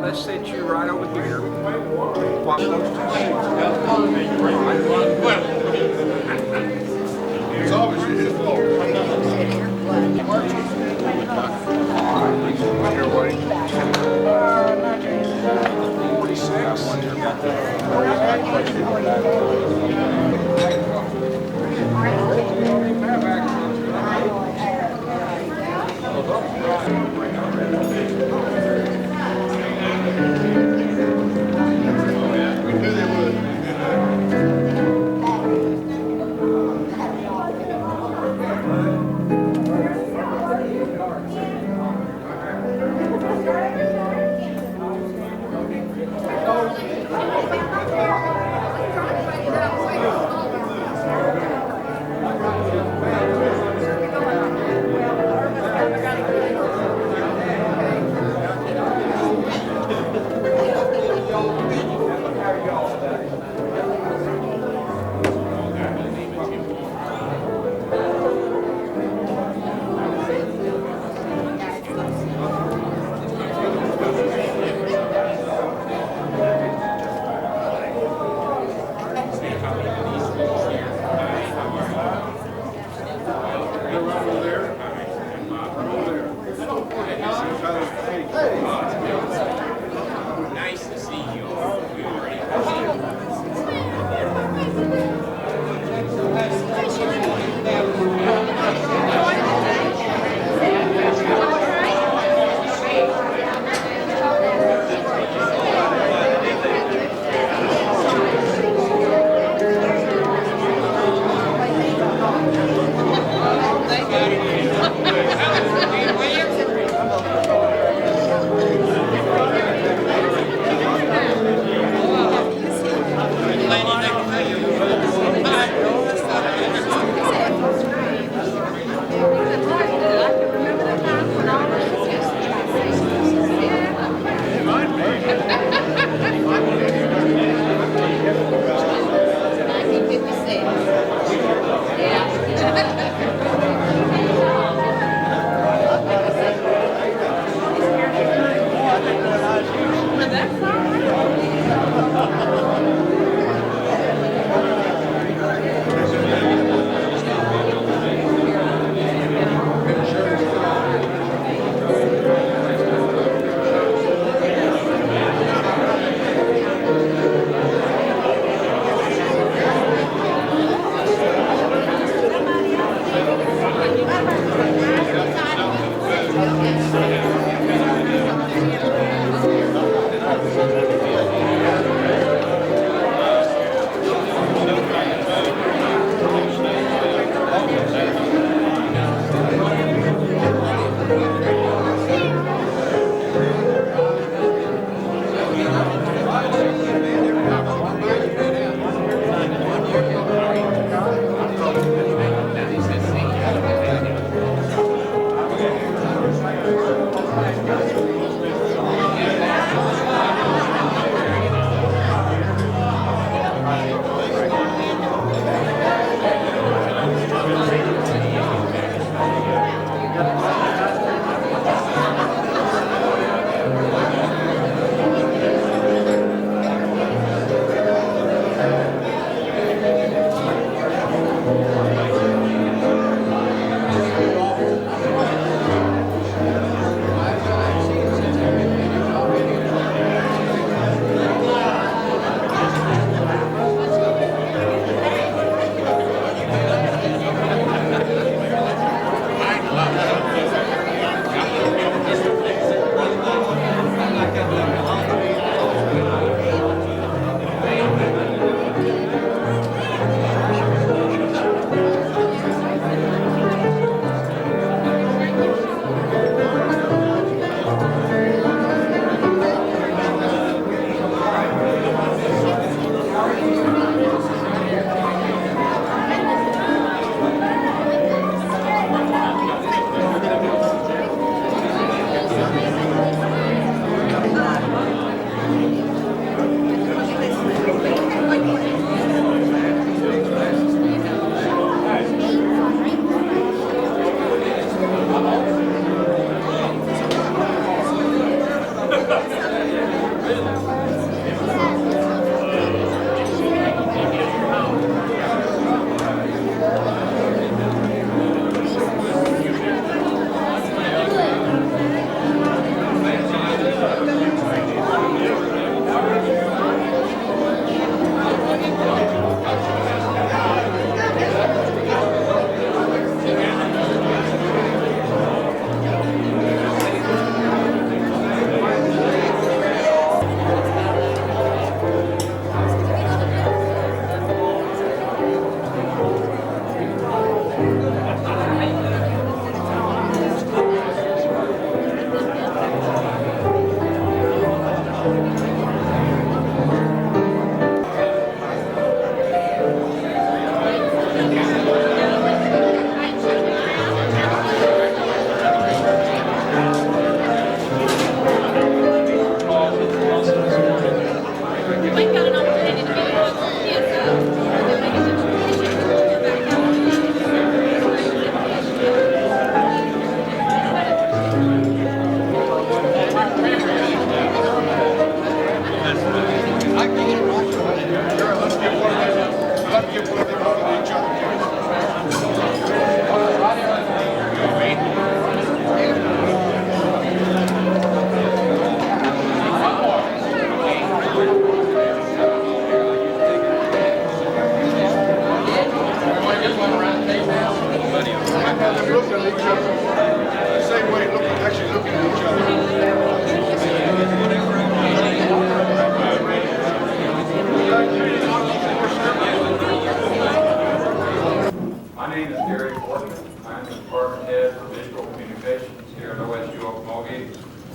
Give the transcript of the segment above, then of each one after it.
let's set you right over here. Watch those two seats. It's obviously his fault. Your way. 46.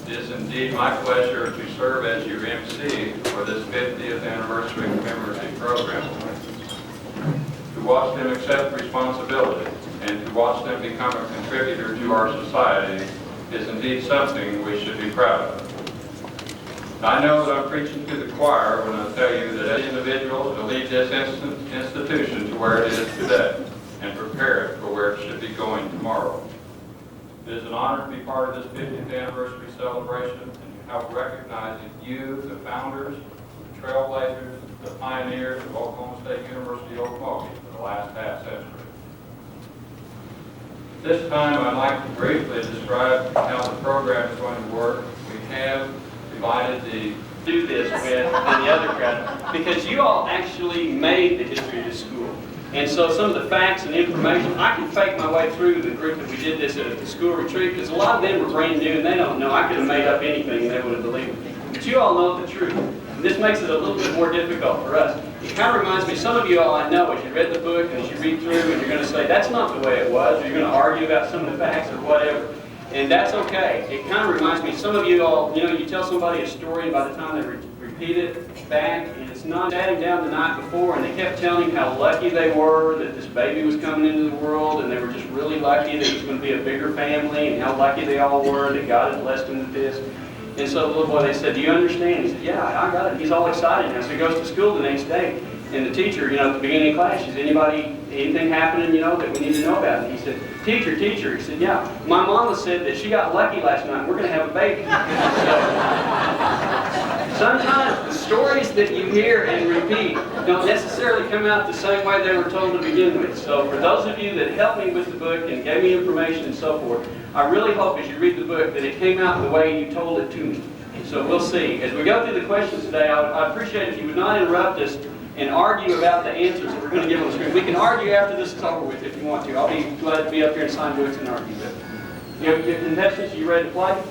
It is indeed my pleasure to serve as your MC for this 50th anniversary commemorative program. To watch them accept responsibility and to watch them become a contributor to our society is indeed something we should be proud of. I know that I'm preaching to the choir when I tell you that as individuals to lead this institution to where it is today and prepare it for where it should be going tomorrow. It is an honor to be part of this 50th anniversary celebration and to help recognize that you, the founders, the trailblazers, the pioneers of Oklahoma State University Okmulgee for the last half century. At this time, I'd like to briefly describe how the program is going to work. We have divided the do this with than the other crowd because you all actually made the history of this school. And so some of the facts and information, I can fake my way through the group that we did this at the school retreat because a lot of them were brand new and they don't know. I could have made up anything and they would have believed me. But you all know the truth. And this makes it a little bit more difficult for us. It kind of reminds me, some of you all I know, as you read the book and as you read through and you're going to say, that's not the way it was, or you're going to argue about some of the facts or whatever. And that's okay. It kind of reminds me, some of you all, you tell somebody a story and by the time they repeat it back, and it's not sat him down the night before and they kept telling him how lucky they were that this baby was coming into the world and they were just really lucky that it was going to be a bigger family and how lucky they all were that God had blessed them with this. And so the little boy, they said, do you understand? He said, yeah, I got it. He's all excited now. So he goes to school the next day. And the teacher, at the beginning of class, she said, anything happening, that we need to know about? And he said, teacher. He said, yeah, my mama said that she got lucky last night and we're going to have a baby. So, sometimes the stories that you hear and repeat don't necessarily come out the same way they were told to begin with. So for those of you that helped me with the book and gave me information and so forth, I really hope as you read the book that it came out the way you told it to me. So we'll see. As we go through the questions today, I'd appreciate if you would not interrupt us and argue about the answers that we're going to give on the screen. We can argue after this is over with if you want to. I'll be glad to be up here and sign books and argue. But you have your contestants, are you ready to play?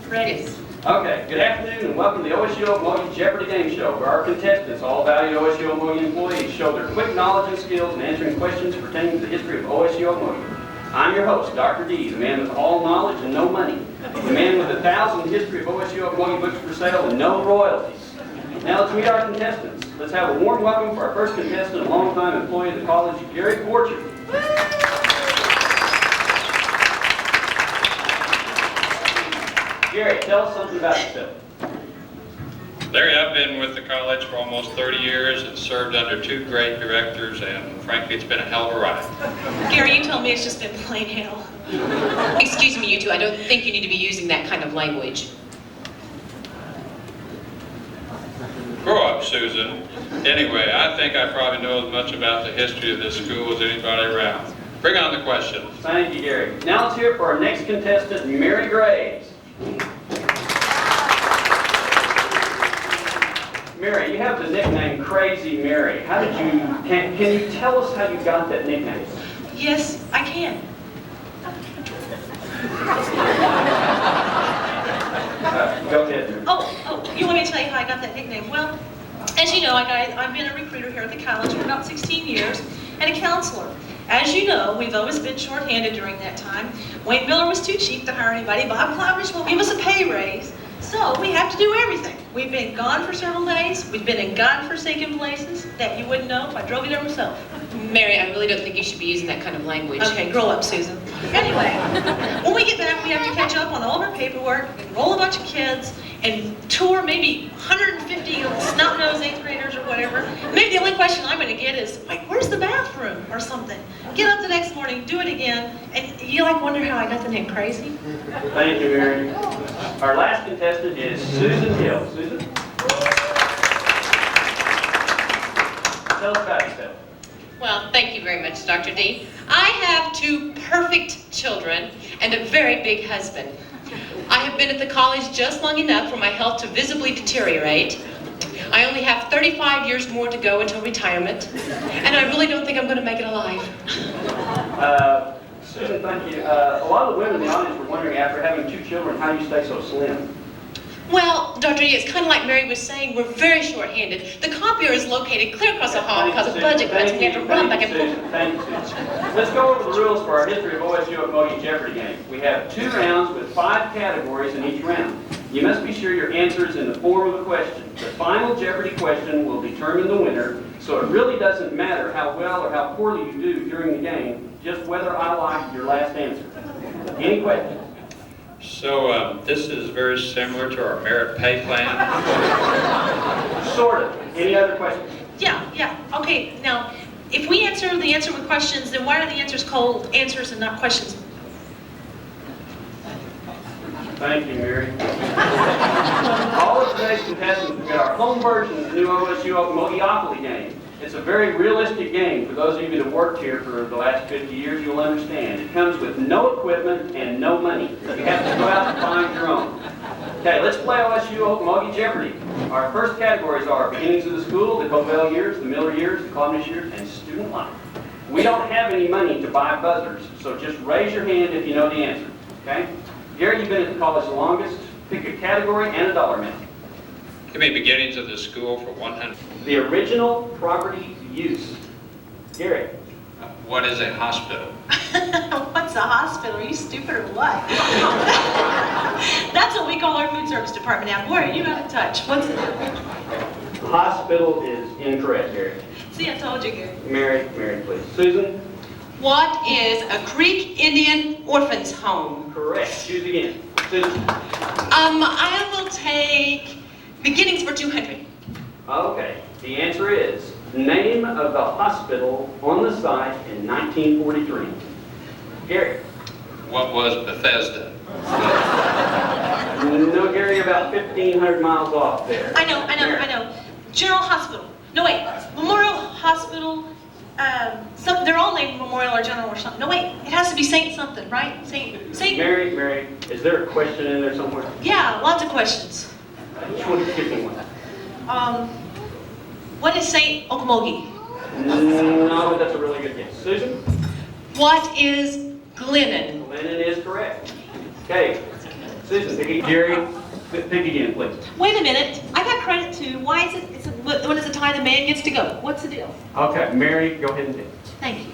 Ready. Okay, good afternoon and welcome to the OSU Okmulgee Jeopardy Game Show, where our contestants, all valued OSU Okmulgee employees, show their quick knowledge and skills in answering questions pertaining to the history of OSU Okmulgee. I'm your host, Dr. D, the man with all knowledge and no money, the man with 1,000 history of OSU Okmulgee books for sale and no royalties. Now let's meet our contestants. Let's have a warm welcome for our first contestant, a longtime employee of the college, Gary Fortune. Gary, tell us something about yourself. Larry, I've been with the college for almost 30 years and served under 2 great directors, and frankly, it's been a hell of a ride. Gary, you told me it's just been plain hell. Excuse me, you two, I don't think you need to be using that kind of language. Grow up, Susan. Anyway, I think I probably know as much about the history of this school as anybody around. Bring on the questions. Thank you, Gary. Now let's hear it for our next contestant, Mary Graves. Mary, you have the nickname Crazy Mary. How did you, can you tell us how you got that nickname? Yes, I can. Go ahead, Mary. Oh, you want me to tell you how I got that nickname? Well, as you know, I've been a recruiter here at the college for about 16 years and a counselor. As you know, we've always been short-handed during that time. Wayne Miller was too cheap to hire anybody. Bob Cloudbridge won't give us a pay raise. So we have to do everything. We've been gone for several days. We've been in godforsaken places that you wouldn't know if I drove you there myself. Mary, I really don't think you should be using that kind of language. Okay, grow up, Susan. Anyway, when we get back, we have to catch up on all of our paperwork, enroll a bunch of kids, and tour maybe 150 snot-nosed 8th graders or whatever. Maybe the only question I'm going to get is, like, where's the bathroom or something? Get up the next morning, do it again, and you like wonder how I got the name Crazy? Thank you, Mary. Our last contestant is Susan Hill. Susan? Tell us about yourself. Well, thank you very much, Dr. D. I have 2 perfect children and a very big husband. I have been at the college just long enough for my health to visibly deteriorate. I only have 35 years more to go until retirement, and I really don't think I'm going to make it alive. Susan, thank you. A lot of the women in the audience were wondering, after having 2 children, how you stay so slim. Well, Dr. D, it's kind of like Mary was saying, we're very short-handed. The copier is located clear across the hall because of budget cuts, and we have to run back and forth. Thank you, Susan. Let's go over the rules for our History of OSU Okmulgee Jeopardy game. We have 2 rounds with 5 categories in each round. You must be sure your answer is in the form of a question. The final Jeopardy question will determine the winner, so it really doesn't matter how well or how poorly you do during the game, just whether I like your last answer. Any questions? So this is very similar to our merit pay plan. Sort of. Any other questions? Yeah. Okay, now, if we answer the answer with questions, then why are the answers called answers and not questions? Thank you, Mary. All of today's contestants have got our home version of the new OSU Okmulgee game. It's a very realistic game. For those of you that have worked here for the last 50 years, you'll understand. It comes with no equipment and no money. You have to go out and find your own. Okay, let's play OSU Okmulgee Jeopardy. Our first categories are beginnings of the school, the Covell years, the Miller years, the Cloudbridge years, and student life. We don't have any money to buy buzzers, so just raise your hand if you know the answer. Okay? Gary, you've been at the college the longest. Pick a category and a dollar amount. Give me beginnings of the school for 100. The original property use. Gary. What is a hospital? What's a hospital? Are you stupid or what? That's what we call our food service department now. Boy, are you out of touch. What's it? Hospital is incorrect, Gary. See, I told you, Gary. Mary, please. Susan? What is a Creek Indian orphan's home? Correct. Choose again. Susan? I will take beginnings for 200. Okay. The answer is name of the hospital on the site in 1943. Gary? What was Bethesda? No, Gary, you're about 1,500 miles off there. I know. General Hospital. No, wait. Memorial Hospital. They're all named Memorial or General or something. No, wait. It has to be Saint something, right? Saint. Mary, is there a question in there somewhere? Yeah, lots of questions. Which one? Give me one. What is Saint Okmulgee? No, but that's a really good guess. Susan? What is Glennon? Glennon is correct. Okay. Susan, pick again. Gary, pick again, please. Wait a minute. I got credit too. Why is it? When is the time the man gets to go? What's the deal? Okay, Mary, go ahead and pick. Thank you.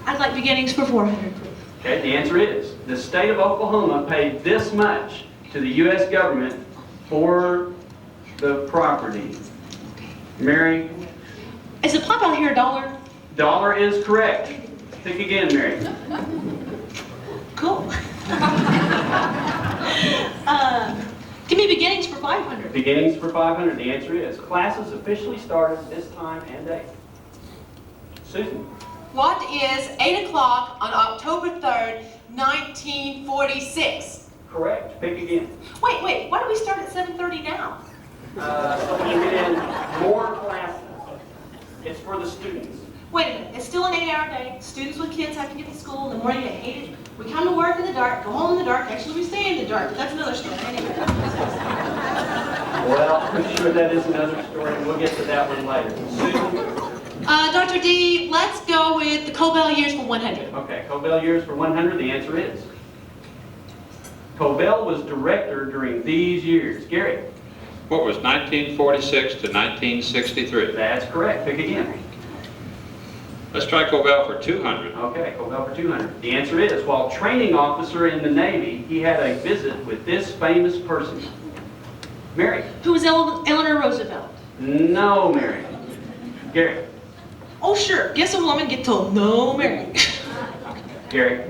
I'd like beginnings for 400, please. Okay, the answer is the state of Oklahoma paid this much to the U.S. government for the property. Mary? Is the pop out here $1? Dollar is correct. Pick again, Mary. Cool. Give me beginnings for 500. Beginnings for 500. The answer is classes officially started this time and date. Susan? What is 8 o'clock on October 3rd, 1946? Correct. Pick again. Wait. Why do we start at 7:30 now? You get in the students. Wait a minute, it's still an 8-hour day. Students with kids have to get to school in the morning, they hate it. We come to work in the dark, go home in the dark, actually we stay in the dark, but that's another story anyway. Well, I'm sure that is another story, and we'll get to that one later. Susan? Dr. D, let's go with the Cobell years for 100. Okay, Cobell years for 100, the answer is. Cobell was director during these years. Gary? What was 1946 to 1963? That's correct. Pick again. Let's try Cobell for 200. Okay, Cobell for 200. The answer is, while training officer in the Navy, he had a visit with this famous person. Mary? Who was Eleanor Roosevelt? No, Mary. Gary? Oh sure, guess a woman get told no Mary. Gary?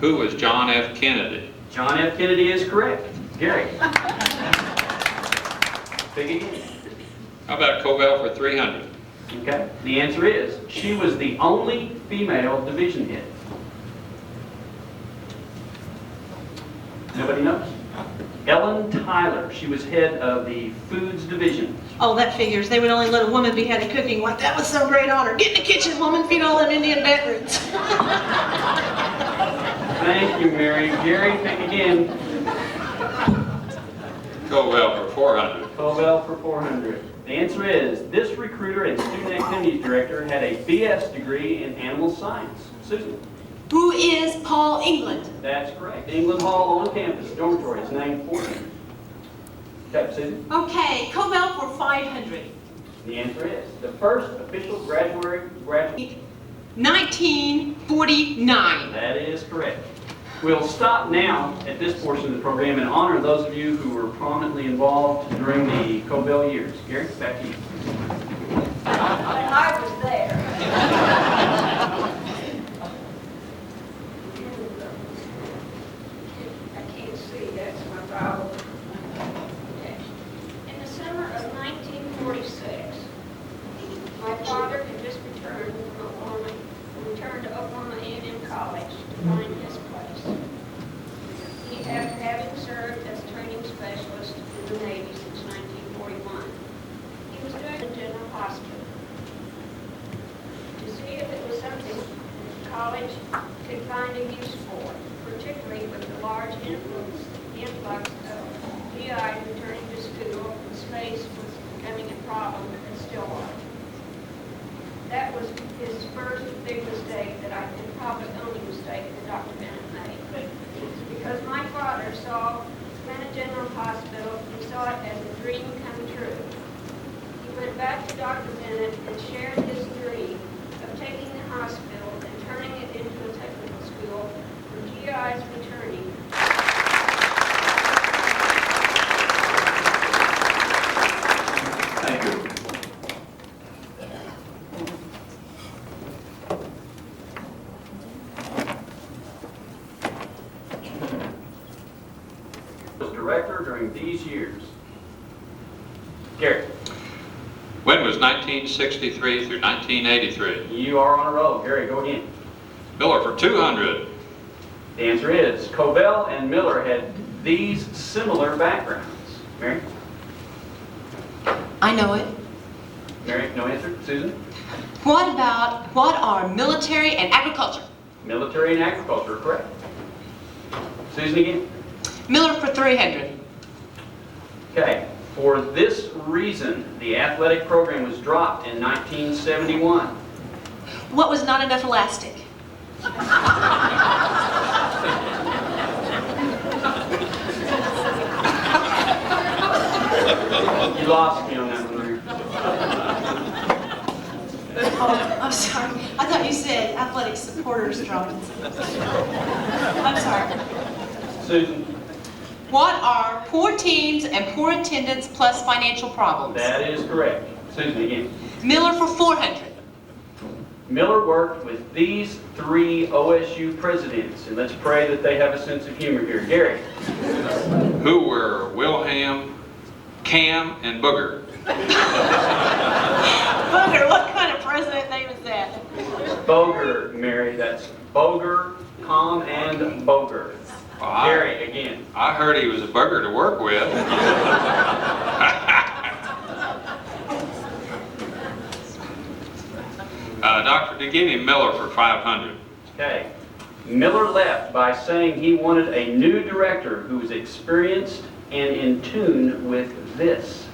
Who was John F. Kennedy? John F. Kennedy is correct. Gary? Pick again. How about Cobell for 300? Okay. The answer is, she was the only female division head. Nobody knows? Ellen Tyler. She was head of the foods division. Oh, that figures. They would only let a woman be head of cooking. Like, that was some great honor. Get in the kitchen, woman, feed all them Indian veterans. Thank you, Mary. Gary, pick again. Cobell for 400. Cobell for 400. The answer is, this recruiter and student activities director had a BS degree in animal science. Susan? Who is Paul England? That's correct. England Hall on campus dormitory is named for him. Okay, Susan? Okay, Cobell for 500. The answer is, the first official graduate. 1949. That is correct. We'll stop now at this portion of the program and honor those of you who were prominently involved during the Cobell years. Gary, back to you. I was there. I can't see, that's my problem. Okay. In the summer of 1946, my father had just returned to Oklahoma A&M College to find his place. He, after having served as a training specialist in the Navy since 1941, he was doing the General Hospital to see if it was something the college could find a use for, particularly with the large influx of GIs returning to school when space was becoming a problem at Stillwater. That was his first big mistake and probably only mistake that Dr. Bennett made. Because my father saw Atlanta General Hospital, he saw it as a dream come true. He went back to Dr. Bennett and shared his dream of taking the hospital and turning it into a technical school for GIs returning. Thank you. Was director during these years. Gary, When was 1963 through 1983? you are on a roll. Gary, go again. Miller for 200. The answer is, Cobell and Miller had these similar backgrounds. Mary? I know it. Mary, no answer. Susan? What are military and agriculture? Military and agriculture, correct. Susan again? Miller for 300. Okay. For this reason, the athletic program was dropped in 1971. What was not enough elastic? You lost me on that one, Mary. Oh, I'm sorry. I thought you said athletic supporters dropped. I'm sorry. Susan? What are poor teams and poor attendance plus financial problems? That is correct. Susan again. Miller for 400. Miller worked with these three OSU presidents, and let's pray that they have a sense of humor here. Gary? Who were Wilhelm, Cam, and Booger? Booger, what kind of president name is that? Boger, Mary. That's Boger, Tom, and Boger. Well, Gary again. I heard he was a booger to work with. Doctor, to give him Miller for 500. Okay. Miller left by saying he wanted a new director who was experienced and in tune with this.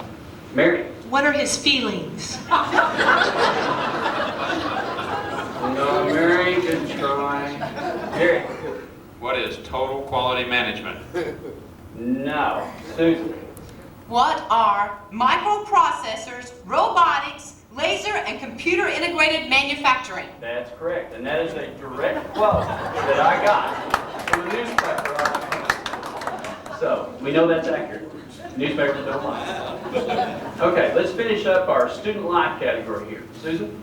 Mary. What are his feelings? No, Mary, good try. Gary. What is total quality management? No. Susan. What are microprocessors, robotics, laser, and computer integrated manufacturing? That's correct, and that is a direct quote that I got from the newspaper. So, we know that's accurate. Newspapers don't lie. Okay, let's finish up our student life category here. Susan?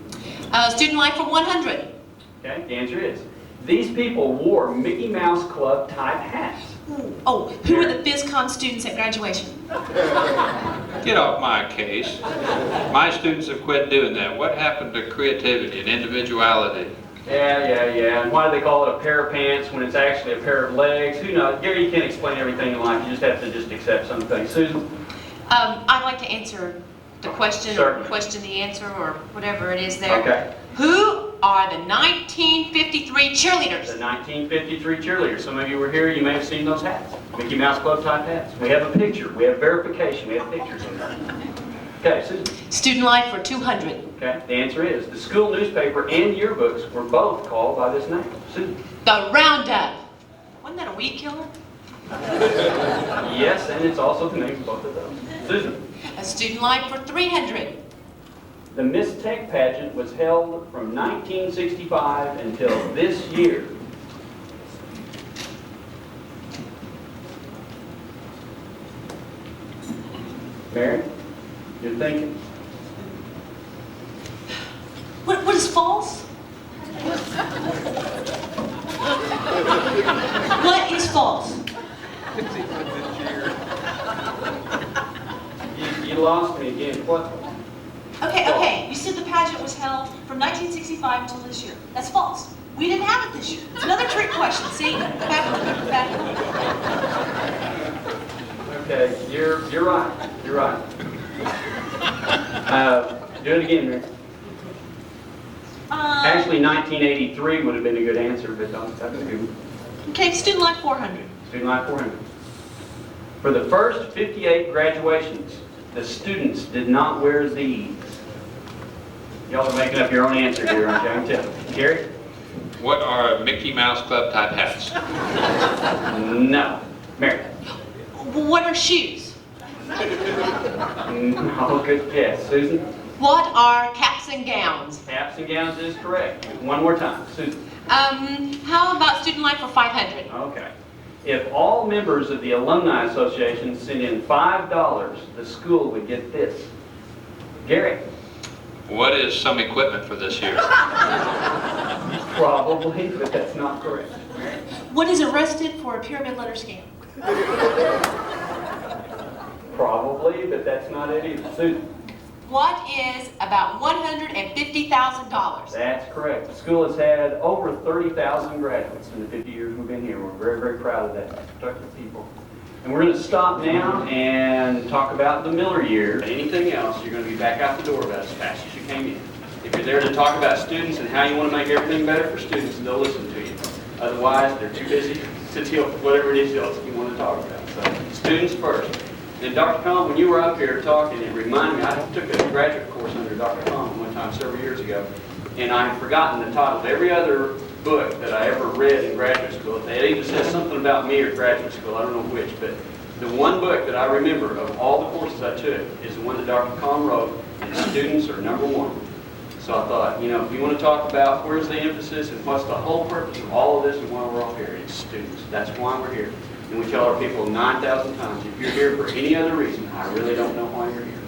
Student life for 100. Okay, the answer is, these people wore Mickey Mouse Club type hats. Oh, who were the BizCon students at graduation? Get off my case. My students have quit doing that. What happened to creativity and individuality? Yeah. And why do they call it a pair of pants when it's actually a pair of legs? Who knows? Gary, you can't explain everything in life. You just have to just accept some things. Susan? I'd like to answer the question, Certainly. or question the answer, or whatever it is there. Okay. Who are the 1953 cheerleaders? The 1953 cheerleaders. Some of you were here, you may have seen those hats. Mickey Mouse Club type hats. We have a picture. We have verification. We have pictures in there. Okay, Susan? Student life for 200. Okay, the answer is, the school newspaper and yearbooks were both called by this name. Susan? The Roundup. Wasn't that a weed killer? Yes, and it's also the name of both of those. Susan? A student life for 300. The Miss Tech pageant was held from 1965 until this year. Mary, you're thinking? What is false? What is false? You lost me again. What? Okay. You said the pageant was held from 1965 until this year. That's false. We didn't have it this year. It's another trick question. See? Back. Okay, you're right. You're right. Do it again, Mary. Actually, 1983 would have been a good answer, but that's a good one. Okay, student life 400. Student life 400. For the first 58 graduations, the students did not wear these. Y'all are making up your own answer here, aren't you? I can tell. Gary? What are Mickey Mouse Club type hats? No. Mary? What are shoes? No, good guess. Susan? What are caps and gowns? Caps and gowns is correct. One more time. Susan? How about student life for 500? Okay. If all members of the Alumni Association sent in $5, the school would get this. Gary? What is some equipment for this year? Probably, but that's not correct. What is arrested for a pyramid letter scam? Probably, but that's not it either. Susan? What is about $150,000? That's correct. The school has had over 30,000 graduates in the 50 years we've been here. We're very, very proud of that, productive people. And we're going to stop now and talk about the Miller years. Anything else, you're going to be back out the door about as fast as you came in. If you're there to talk about students and how you want to make everything better for students, they'll listen to you. Otherwise, they're too busy to deal with whatever it is else you want to talk about. So, students first. And Dr. Cohn, when you were up here talking, it reminded me, I took a graduate course under Dr. Cohn one time several years ago, and I had forgotten the title of every other book that I ever read in graduate school. They either said something about me or graduate school, I don't know which, but the one book that I remember of all the courses I took is the one that Dr. Cohn wrote, and students are number one. So I thought, if you want to talk about where's the emphasis and what's the whole purpose of all of this and why we're all here, it's students. That's why we're here. And we tell our people 9,000 times, if you're here for any other reason, I really don't know why you're here.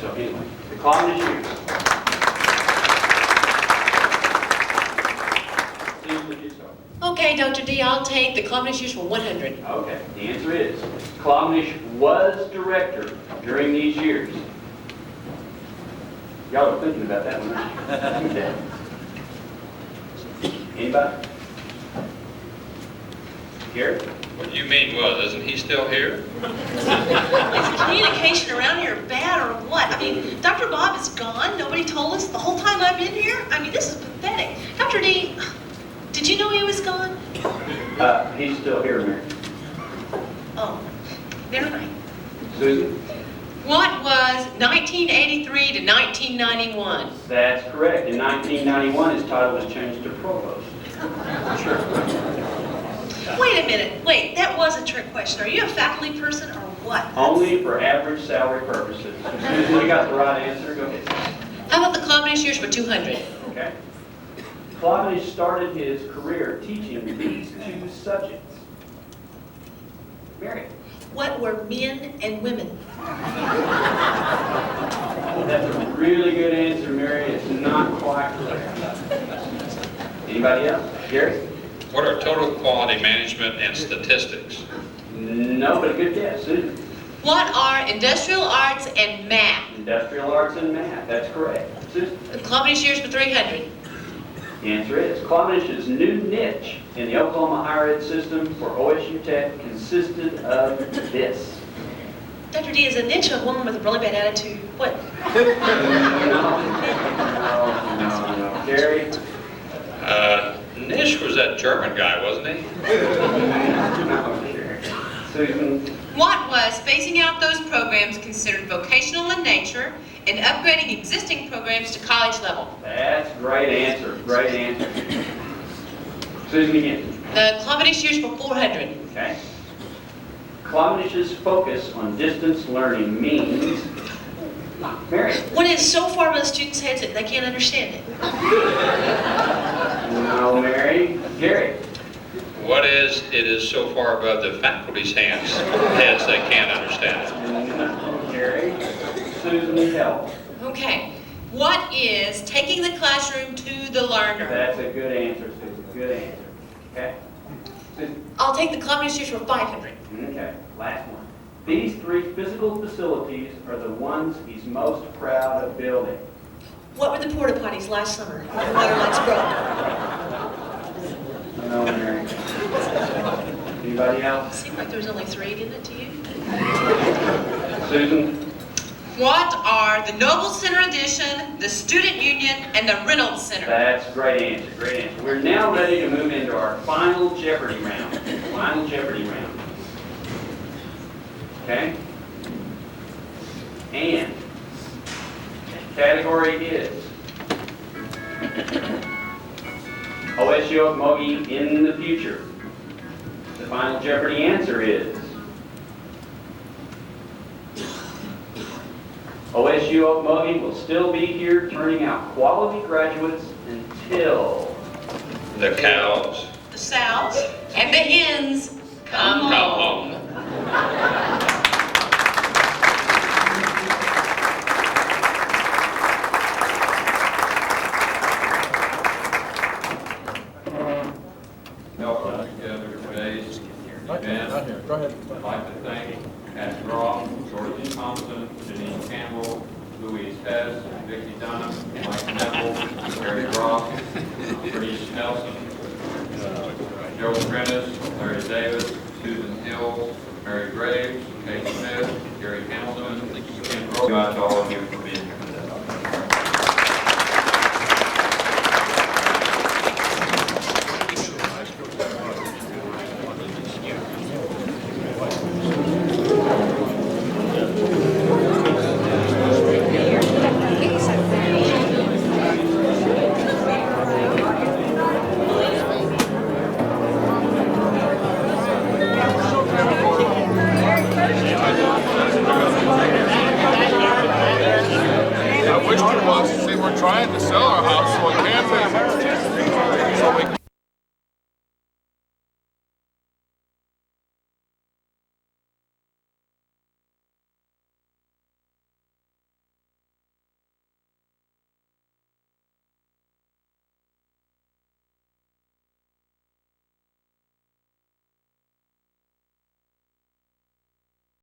So anyway, the clock is yours. Steve, would you start? Okay, Dr. D, I'll take the Columbus Youth for 100. Okay, the answer is, Klomnish was director during these years. Y'all are thinking about that one, aren't you? Anybody? Gary? What do you mean was? Isn't he still here? Is communication around here bad or what? I mean, Dr. Bob is gone. Nobody told us. The whole time I've been here? I mean, this is pathetic. Dr. D, did you know he was gone? He's still here, Mary. Oh, never mind. Susan? What was 1983 to 1991? That's correct. In 1991, his title was changed to provost. Sure. Wait a minute. Wait, that was a trick question. Are you a faculty person or what? Only for average salary purposes. Susan, you got the right answer. Go ahead. How about the Clobanish years for 200? Okay. Clobanish started his career teaching these two subjects. Mary. What were men and women? That's a really good answer, Mary. It's not quite correct. Anybody else? Gary? What are total quality management and statistics? No, but a good guess. Susan? What are industrial arts and math? Industrial arts and math. That's correct. Susan? The Clobanish years for 300. The answer is Clobanish's new niche in the Oklahoma higher ed system for OSU Tech consisted of this. Dr. D, is a niche a woman with a really bad attitude? What? No. Gary? Nish was that German guy, wasn't he? No, Gary. Susan? What was phasing out those programs considered vocational in nature and upgrading existing programs to college level? That's a great answer. Great answer. Susan again. The Clobanish years for 400. Okay. Clobanish's focus on distance learning means. Mary? When it's so far above the students' heads that they can't understand it. No, Mary. Gary? What is it is so far above the faculty's heads they can't understand it? No, Gary. Susan, help. Okay. What is taking the classroom to the learner? That's a good answer, Susan. Good answer. Okay. Susan? I'll take the Clobanish years for 500. Okay. Last one. These three physical facilities are the ones he's most proud of building. What were the porta potties last summer when the water lines broke? No, Mary. Anybody else? Seemed like there was only 3, didn't it, to you? Susan? What are the Noble Center Edition, the Student Union, and the Reynolds Center? That's a great answer. Great answer. We're now ready to move into our final Jeopardy round. Final Jeopardy round. Okay? And the category is OSU Okmulgee in the future. The final Jeopardy answer is OSU Okmulgee will still be here turning out quality graduates until The cows The sows. And the hens come home. help us together today's event. Go ahead. I'd like to thank Pat Groff, Dorothy Thompson, Janine Campbell, Louise Hess, Vicki Dunham, Mike Neville, Barry Groff, Bernice Nelson, Joe Prentice, Larry Davis, Susan Hill, Mary Graves, Kate Smith, Gary Hamilton, and to all of you for being here today. I wish there was. See, we're trying to sell our house, so I can't.